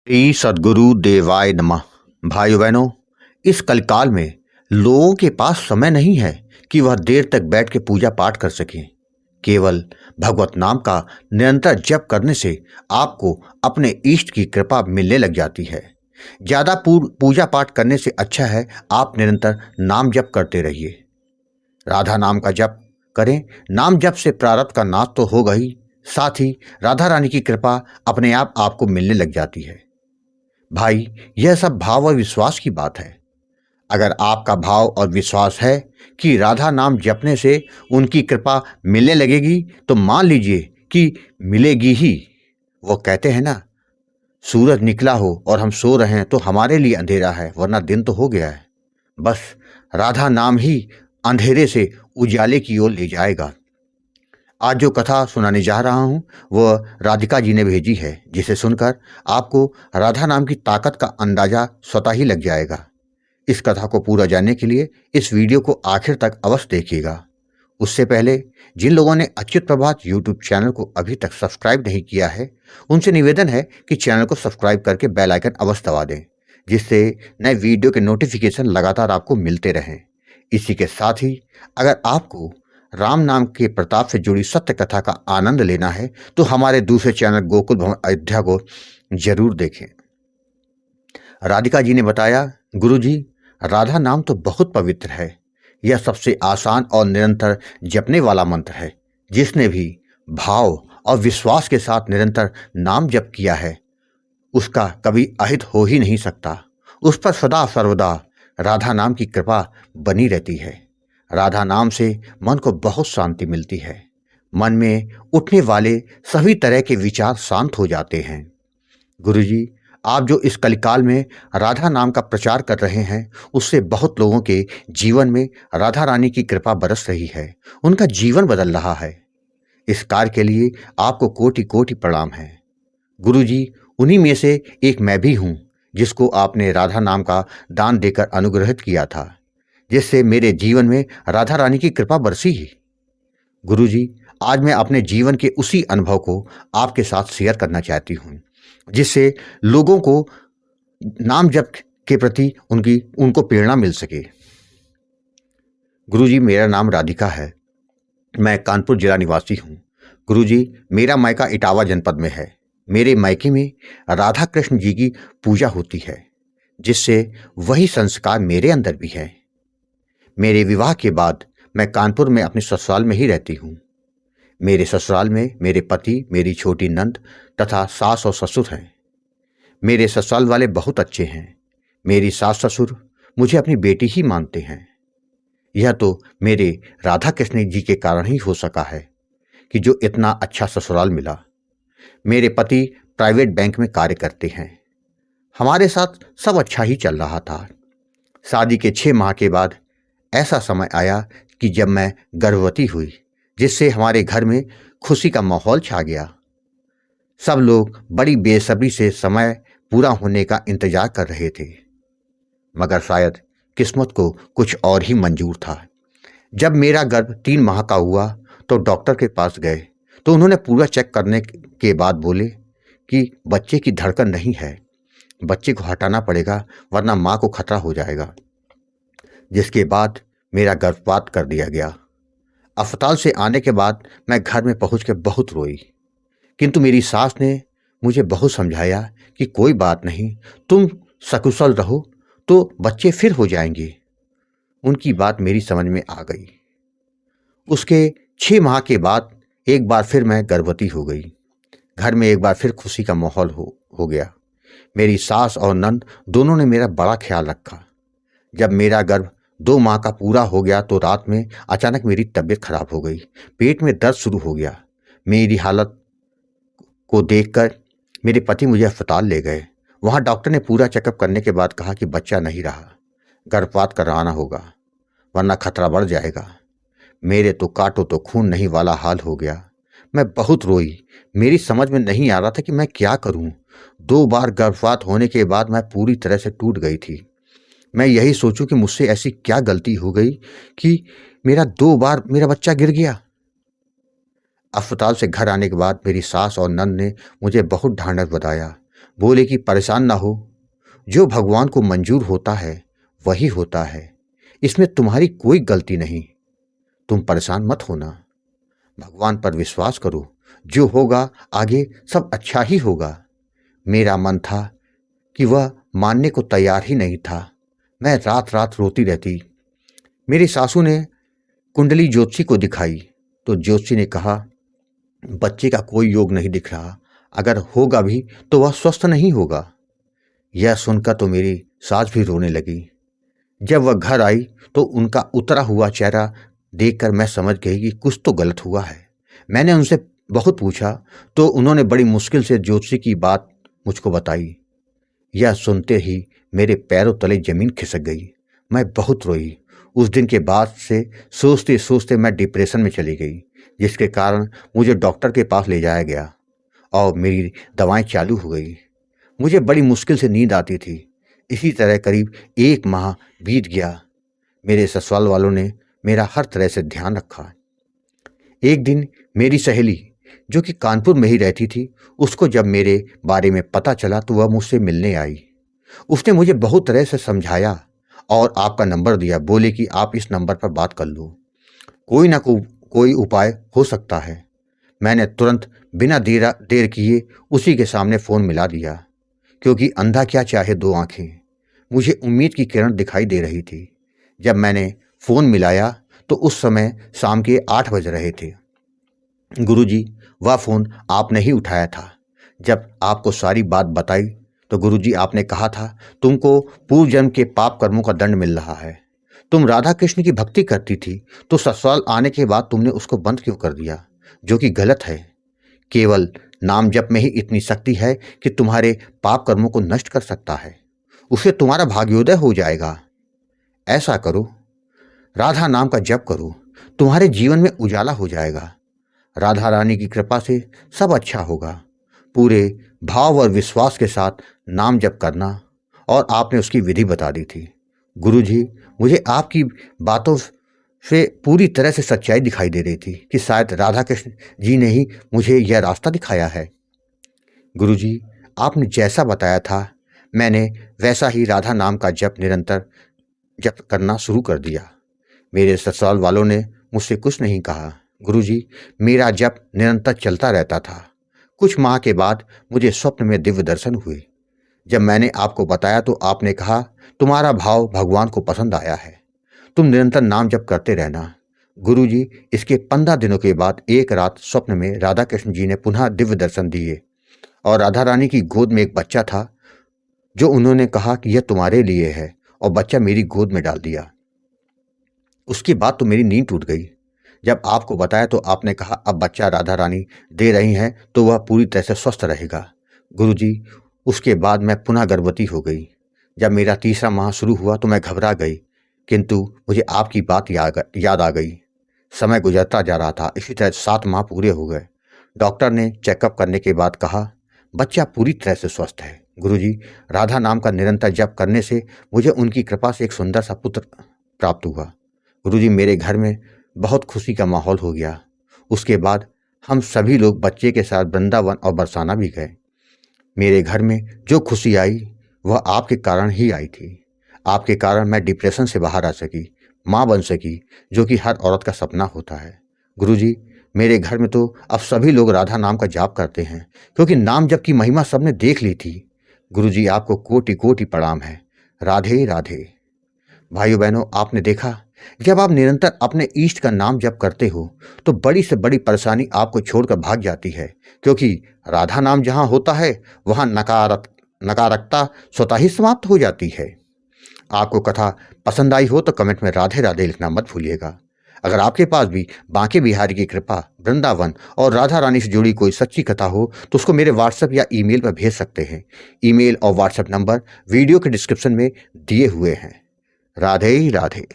श्री सद्गुरु देवाय नमः। भाइयों बहनों, इस कलिकाल में लोगों के पास समय नहीं है कि वह देर तक बैठ के पूजा पाठ कर सकें। केवल भगवत नाम का निरंतर जप करने से आपको अपने इष्ट की कृपा मिलने लग जाती है। ज्यादा पूजा पाठ करने से अच्छा है आप निरंतर नाम जप करते रहिए। राधा नाम का जप करें। नाम जप से प्रारब्ध का नाश तो होगा ही, साथ ही राधा रानी की कृपा अपने आप आपको मिलने लग जाती है। भाई, यह सब भाव और विश्वास की बात है। अगर आपका भाव और विश्वास है कि राधा नाम जपने से उनकी कृपा मिलने लगेगी तो मान लीजिए कि मिलेगी ही। वो कहते हैं ना, सूरज निकला हो और हम सो रहे हैं तो हमारे लिए अंधेरा है, वरना दिन तो हो गया है। बस राधा नाम ही अंधेरे से उजाले की ओर ले जाएगा। आज जो कथा सुनाने जा रहा हूं वह राधिका जी ने भेजी है, जिसे सुनकर आपको राधा नाम की ताकत का अंदाजा स्वतः ही लग जाएगा। इस कथा को पूरा जानने के लिए इस वीडियो को आखिर तक अवश्य देखिएगा। उससे पहले जिन लोगों ने अच्युत प्रभात यूट्यूब चैनल को अभी तक सब्सक्राइब नहीं किया है, उनसे निवेदन है कि चैनल को सब्सक्राइब करके बेल आइकन अवश्य दबा दें, जिससे नए वीडियो के नोटिफिकेशन लगातार आपको मिलते रहें। इसी के साथ ही अगर आपको राम नाम के प्रताप से जुड़ी सत्य कथा का आनंद लेना है तो हमारे दूसरे चैनल गोकुल भवन अयोध्या को जरूर देखें। राधिका जी ने बताया, गुरुजी, राधा नाम तो बहुत पवित्र है। यह सबसे आसान और निरंतर जपने वाला मंत्र है। जिसने भी भाव और विश्वास के साथ निरंतर नाम जप किया है उसका कभी अहित हो ही नहीं सकता। उस पर सदा सर्वदा राधा नाम की कृपा बनी रहती है। राधा नाम से मन को बहुत शांति मिलती है। मन में उठने वाले सभी तरह के विचार शांत हो जाते हैं। गुरुजी, आप जो इस कलिकाल में राधा नाम का प्रचार कर रहे हैं उससे बहुत लोगों के जीवन में राधा रानी की कृपा बरस रही है। उनका जीवन बदल रहा है। इस कार्य के लिए आपको कोटि कोटि प्रणाम है। गुरुजी, उन्हीं में से एक मैं भी हूँ जिसको आपने राधा नाम का दान देकर अनुग्रहित किया था, जिससे मेरे जीवन में राधा रानी की कृपा बरसी ही। गुरुजी, आज मैं अपने जीवन के उसी अनुभव को आपके साथ शेयर करना चाहती हूँ, जिससे लोगों को नाम जप के प्रति उनको प्रेरणा मिल सके। गुरुजी, मेरा नाम राधिका है। मैं कानपुर जिला निवासी हूँ। गुरुजी, मेरा मायका इटावा जनपद में है। मेरे मायके में राधा कृष्ण जी की पूजा होती है, जिससे वही संस्कार मेरे अंदर भी है। मेरे विवाह के बाद मैं कानपुर में अपने ससुराल में ही रहती हूँ। मेरे ससुराल में मेरे पति, मेरी छोटी नंद तथा सास और ससुर हैं। मेरे ससुराल वाले बहुत अच्छे हैं। मेरी सास ससुर मुझे अपनी बेटी ही मानते हैं। यह तो मेरे राधा कृष्ण जी के कारण ही हो सका है कि जो इतना अच्छा ससुराल मिला। मेरे पति प्राइवेट बैंक में कार्य करते हैं। हमारे साथ सब अच्छा ही चल रहा था। शादी के 6 माह के बाद ऐसा समय आया कि जब मैं गर्भवती हुई, जिससे हमारे घर में खुशी का माहौल छा गया। सब लोग बड़ी बेसब्री से समय पूरा होने का इंतजार कर रहे थे, मगर शायद किस्मत को कुछ और ही मंजूर था। जब मेरा गर्भ 3 माह का हुआ तो डॉक्टर के पास गए तो उन्होंने पूरा चेक करने के बाद बोले कि बच्चे की धड़कन नहीं है, बच्चे को हटाना पड़ेगा वरना माँ को खतरा हो जाएगा। जिसके बाद मेरा गर्भपात कर दिया गया। अस्पताल से आने के बाद मैं घर में पहुंच के बहुत रोई, किंतु मेरी सास ने मुझे बहुत समझाया कि कोई बात नहीं, तुम सकुशल रहो तो बच्चे फिर हो जाएंगे। उनकी बात मेरी समझ में आ गई। उसके 6 माह के बाद एक बार फिर मैं गर्भवती हो गई। घर में एक बार फिर खुशी का माहौल हो गया। मेरी सास और नंद दोनों ने मेरा बड़ा ख्याल रखा। जब मेरा गर्भ 2 माह का पूरा हो गया तो रात में अचानक मेरी तबीयत खराब हो गई। पेट में दर्द शुरू हो गया। मेरी हालत को देखकर मेरे पति मुझे अस्पताल ले गए। वहाँ डॉक्टर ने पूरा चेकअप करने के बाद कहा कि बच्चा नहीं रहा, गर्भपात कराना होगा वरना खतरा बढ़ जाएगा। मेरे तो काटो तो खून नहीं वाला हाल हो गया। मैं बहुत रोई। मेरी समझ में नहीं आ रहा था कि मैं क्या करूं। 2 बार गर्भपात होने के बाद मैं पूरी तरह से टूट गई थी। मैं यही सोचूं कि मुझसे ऐसी क्या गलती हो गई कि मेरा 2 बार मेरा बच्चा गिर गया। अस्पताल से घर आने के बाद मेरी सास और नंद ने मुझे बहुत ढांढस बंधाया। बोले कि परेशान ना हो, जो भगवान को मंजूर होता है वही होता है, इसमें तुम्हारी कोई गलती नहीं। तुम परेशान मत होना, भगवान पर विश्वास करो, जो होगा आगे सब अच्छा ही होगा। मेरा मन था कि वह मानने को तैयार ही नहीं था। मैं रात रात रोती रहती। मेरी सासू ने कुंडली ज्योतिषी को दिखाई तो ज्योतिषी ने कहा, बच्चे का कोई योग नहीं दिख रहा, अगर होगा भी तो वह स्वस्थ नहीं होगा। यह सुनकर तो मेरी सास भी रोने लगी। जब वह घर आई तो उनका उतरा हुआ चेहरा देखकर मैं समझ गई कि कुछ तो गलत हुआ है। मैंने उनसे बहुत पूछा तो उन्होंने बड़ी मुश्किल से ज्योतिषी की बात मुझको बताई। यह सुनते ही मेरे पैरों तले जमीन खिसक गई। मैं बहुत रोई। उस दिन के बाद से सोचते सोचते मैं डिप्रेशन में चली गई, जिसके कारण मुझे डॉक्टर के पास ले जाया गया और मेरी दवाएं चालू हो गई। मुझे बड़ी मुश्किल से नींद आती थी। इसी तरह करीब 1 माह बीत गया। मेरे ससुराल वालों ने मेरा हर तरह से ध्यान रखा। एक दिन मेरी सहेली, जो कि कानपुर में ही रहती थी, उसको जब मेरे बारे में पता चला तो वह मुझसे मिलने आई। उसने मुझे बहुत तरह से समझाया और आपका नंबर दिया। बोले कि आप इस नंबर पर बात कर लो, कोई ना कोई उपाय हो सकता है। मैंने तुरंत बिना देर किए उसी के सामने फ़ोन मिला दिया, क्योंकि अंधा क्या चाहे 2 आंखें। मुझे उम्मीद की किरण दिखाई दे रही थी। जब मैंने फ़ोन मिलाया तो उस समय शाम के 8 बज रहे थे। गुरुजी, वह फ़ोन आपने ही उठाया था। जब आपको सारी बात बताई तो गुरुजी आपने कहा था, तुमको पूर्व जन्म के पाप कर्मों का दंड मिल रहा है। तुम राधा कृष्ण की भक्ति करती थी तो ससुराल आने के बाद तुमने उसको बंद क्यों कर दिया, जो कि गलत है। केवल नाम जप में ही इतनी शक्ति है कि तुम्हारे पाप कर्मों को नष्ट कर सकता है। उससे तुम्हारा भाग्योदय हो जाएगा। ऐसा करो, राधा नाम का जप करो, तुम्हारे जीवन में उजाला हो जाएगा। राधा रानी की कृपा से सब अच्छा होगा। पूरे भाव और विश्वास के साथ नाम जप करना। और आपने उसकी विधि बता दी थी। गुरुजी, मुझे आपकी बातों से पूरी तरह से सच्चाई दिखाई दे रही थी कि शायद राधा कृष्ण जी ने ही मुझे यह रास्ता दिखाया है। गुरुजी, आपने जैसा बताया था मैंने वैसा ही राधा नाम का जप निरंतर जप करना शुरू कर दिया। मेरे ससुराल वालों ने मुझसे कुछ नहीं कहा। गुरुजी, मेरा जप निरंतर चलता रहता था। कुछ माह के बाद मुझे स्वप्न में दिव्य दर्शन हुए। जब मैंने आपको बताया तो आपने कहा, तुम्हारा भाव भगवान को पसंद आया है, तुम निरंतर नाम जप करते रहना। गुरुजी, इसके 15 दिनों के बाद एक रात स्वप्न में राधा कृष्ण जी ने पुनः दिव्य दर्शन दिए और राधा रानी की गोद में एक बच्चा था, जो उन्होंने कहा कि यह तुम्हारे लिए है, और बच्चा मेरी गोद में डाल दिया। उसके बाद तो मेरी नींद टूट गई। जब आपको बताया तो आपने कहा, अब बच्चा राधा रानी दे रही हैं तो वह पूरी तरह से स्वस्थ रहेगा। गुरुजी, उसके बाद मैं पुनः गर्भवती हो गई। जब मेरा 3रा माह शुरू हुआ तो मैं घबरा गई, किंतु मुझे आपकी बात याद आ गई। समय गुजरता जा रहा था। इसी तरह 7 माह पूरे हो गए। डॉक्टर ने चेकअप करने के बाद कहा, बच्चा पूरी तरह से स्वस्थ है। गुरुजी, राधा नाम का निरंतर जप करने से मुझे उनकी कृपा से एक सुंदर सा पुत्र प्राप्त हुआ। गुरुजी, मेरे घर में बहुत खुशी का माहौल हो गया। उसके बाद हम सभी लोग बच्चे के साथ वृंदावन और बरसाना भी गए। मेरे घर में जो खुशी आई वह आपके कारण ही आई थी। आपके कारण मैं डिप्रेशन से बाहर आ सकी, माँ बन सकी, जो कि हर औरत का सपना होता है। गुरुजी, मेरे घर में तो अब सभी लोग राधा नाम का जाप करते हैं, क्योंकि नाम जप की महिमा सबने देख ली थी। गुरुजी, आपको कोटि कोटि प्रणाम है। राधे राधे। भाइयों बहनों, आपने देखा, जब आप निरंतर अपने इष्ट का नाम जप करते हो तो बड़ी से बड़ी परेशानी आपको छोड़कर भाग जाती है, क्योंकि राधा नाम जहाँ होता है वहाँ नकारात्मकता स्वतः ही समाप्त हो जाती है। आपको कथा पसंद आई हो तो कमेंट में राधे राधे लिखना मत भूलिएगा। अगर आपके पास भी बांके बिहारी की कृपा, वृंदावन और राधा रानी से जुड़ी कोई सच्ची कथा हो तो उसको मेरे व्हाट्सएप या ईमेल पर भेज सकते हैं। ईमेल और व्हाट्सएप नंबर वीडियो के डिस्क्रिप्शन में दिए हुए हैं। राधे राधे।